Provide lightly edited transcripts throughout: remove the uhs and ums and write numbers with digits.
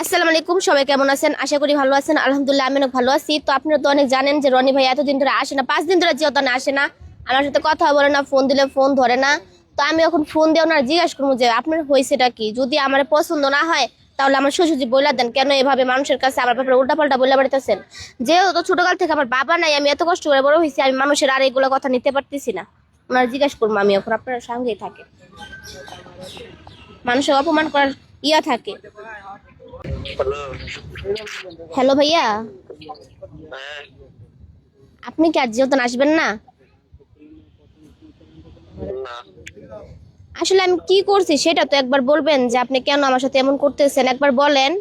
আসসালামু আলাইকুম, সবাই কেমন আছেন? আশা করি ভালো আছেন। আলহামদুলিল্লাহ আমি অনেক ভালো আছি। তো আপনারা তো অনেক জানেন যে রনি ভাই এতদিন ধরে আসে না, 5 দিন ধরে জিওদানে আসে না, আমার সাথে কথা বলে না, ফোন দিলে ফোন ধরে না। তো আমি এখন ফোন দিয়ে ওনার জিজ্ঞাসা করবো যে আপনার হয়েছেটা কি। যদি আমার পছন্দ না হয় তাহলে আমার শ্বশুরজি বইলা দেন, কেন এভাবে মানুষের কাছে আমার ব্যাপারে উল্টাপাল্টা বলে বেড়াইতেছেন। যেহেতু ছোটকাল থেকে আমার বাবা নাই, আমি এত কষ্ট করে বড় হয়েছি, আমি মানুষের আর এগুলো কথা নিতে পারতেছি না। ওনার জিজ্ঞাসা করবো আমি এখন, আপনার সঙ্গেই থাকে, মানুষের অপমান করার ইয়া থাকে। হ্যালো। হ্যালো ভাইয়া, হ্যাঁ, আপনি কি আর জিওদান আসবেন না? না, আসলে আমি কি করছি সেটা তো একবার বলবেন, যে আপনি কেন আমার সাথে এমন করতেছেন, একবার বলেন।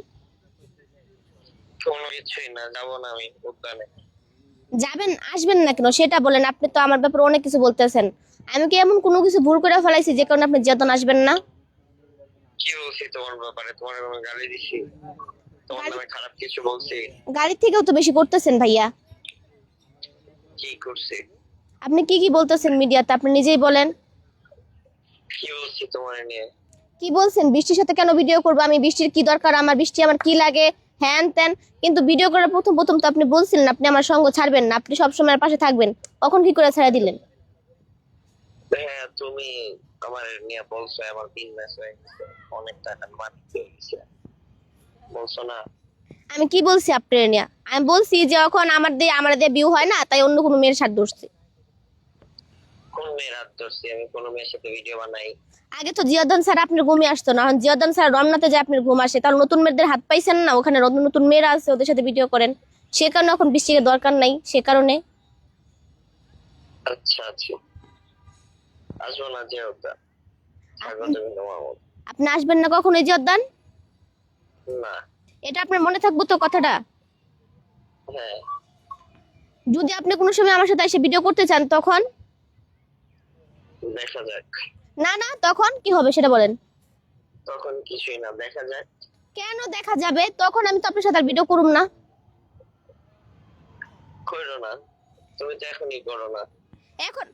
কোনো কিছুই না, যাবো না আমি উদ্যানে। যাবেন আসবেন না কেন সেটা বলেন। আপনি তো আমার ব্যাপারে অনেক কিছু বলতেছেন। আমি কি এমন কোনো কিছু ভুল করে ফেলাইছি যে কারণে আপনি জিওদান আসবেন না? কি বলছি তোমার ব্যাপারে? তোমার কোনো গালি দিছি? তোমার নামে খারাপ কিছু বলছি? গাড়ির থেকেও তো বেশি করতেছেন ভাইয়া। কি করছি? আপনি কি কি বলতেছেন মিডিয়াতে, আপনি নিজেই বলেন। কি বলছি তোমার নিয়ে? কি বলছেন? বৃষ্টির সাথে কেন ভিডিও করবো আমি? বৃষ্টির কি দরকার আমার? বৃষ্টি আমার কি লাগে? হ্যান ত্যান। কিন্তু ভিডিও করার প্রথম প্রথম তো আপনি বলছিলেন আপনি আমার সঙ্গ ছাড়বেন না, আপনি সবসময় আমার পাশে থাকবেন। কখন কি করে ছেড়ে দিলেন? হ্যাঁ, তুমি আমার নিয়ে বলছো আমার 3 ম্যাচ হয়ে গেছে, অনেক টাকা মারতে হয়েছে, বলছো না? আমি কি বলছি আপনার নিয়ে? আমি বলছি যে যখন আমার দিয়ে বিয়ে হয় না, তাই অন্য কোনো মেয়ের সাথে ধরছি। কোন মেয়ের হাত ধরছি? আমি কোনো মেয়ের সাথে ভিডিও বানাই? আগে তো জিয়াদন স্যার আপনার ঘুমিয়ে আসতো না, এখন জিয়াদন স্যার রমনাতে যায় আপনার ঘুম আসে, তাহলে নতুন মেয়েদের হাত পাইছেন না? ওখানে নতুন নতুন মেয়েরা আছে, ওদের সাথে ভিডিও করেন। সে কারণে এখন বৃষ্টিকে দরকার নাই, সে কারণে। আচ্ছা আচ্ছা, আসবো না যে উদ্যান, থাকো তুমি তোমার মতো। আপনি আসবেন না কখনো জিয়াদান? না। এটা আপনার মনে থাকবো তো কথাটা? হ্যাঁ, যদি আপনি কোনো সময় আমার সাথে এসে ভিডিও করতে চান তখন? দেখা যাক। না না, তখন কি হবে সেটা বলেন। তখন কিছুই না, দেখা যাক। কেন দেখা যাবে? তখন আমি তো আপনার সাথে আর ভিডিও করুম না। করো না, তুমি তো এখনই করো না। এখন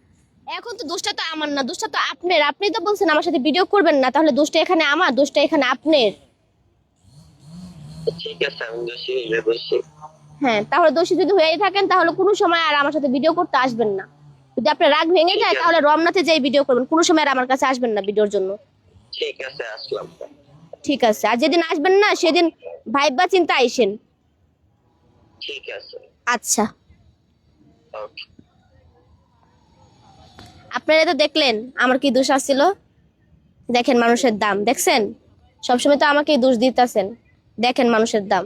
এখন তো দোষটা তো আমার না, দোষটা তো আপনার। আপনি তো বলছেন আমার সাথে ভিডিও করবেন না, তাহলে দোষটা এখানে আমার, দোষটা এখানে আপনার। ঠিক আছে, আমি দোষী হইলে দোষী। হ্যাঁ, তাহলে দোষী যদি হয়েই থাকেন তাহলে কোনো সময় আর আমার সাথে ভিডিও করতে আসবেন না। যদি আপনার রাগ ভেঙে ঠিক যায় আছে, তাহলে রমনাতে যাই ভিডিও করবেন, কোনো সময় আর আমার কাছে আসবেন না ভিডিওর জন্য। ঠিক আছে, আসলাম। ঠিক আছে, আর যেদিন আসবেন না সেদিন ভাইবা চিন্তা আইসেন। ঠিক আছে, আচ্ছা। ওকে। আপনারা তো দেখলেন আমার কি দোষ আসছিল। দেখেন মানুষের দাম দেখছেন, সবসময় তো আমাকেই দোষ দিতেছেন। দেখেন মানুষের দাম।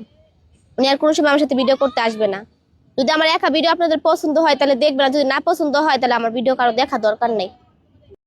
উনি আর কোনো সময় আমার সাথে ভিডিও করতে আসবে না। যদি আমার একা ভিডিও আপনাদের পছন্দ হয় তাহলে দেখবেন, আর যদি না পছন্দ হয় তাহলে আমার ভিডিও কারো দেখা দরকার নেই।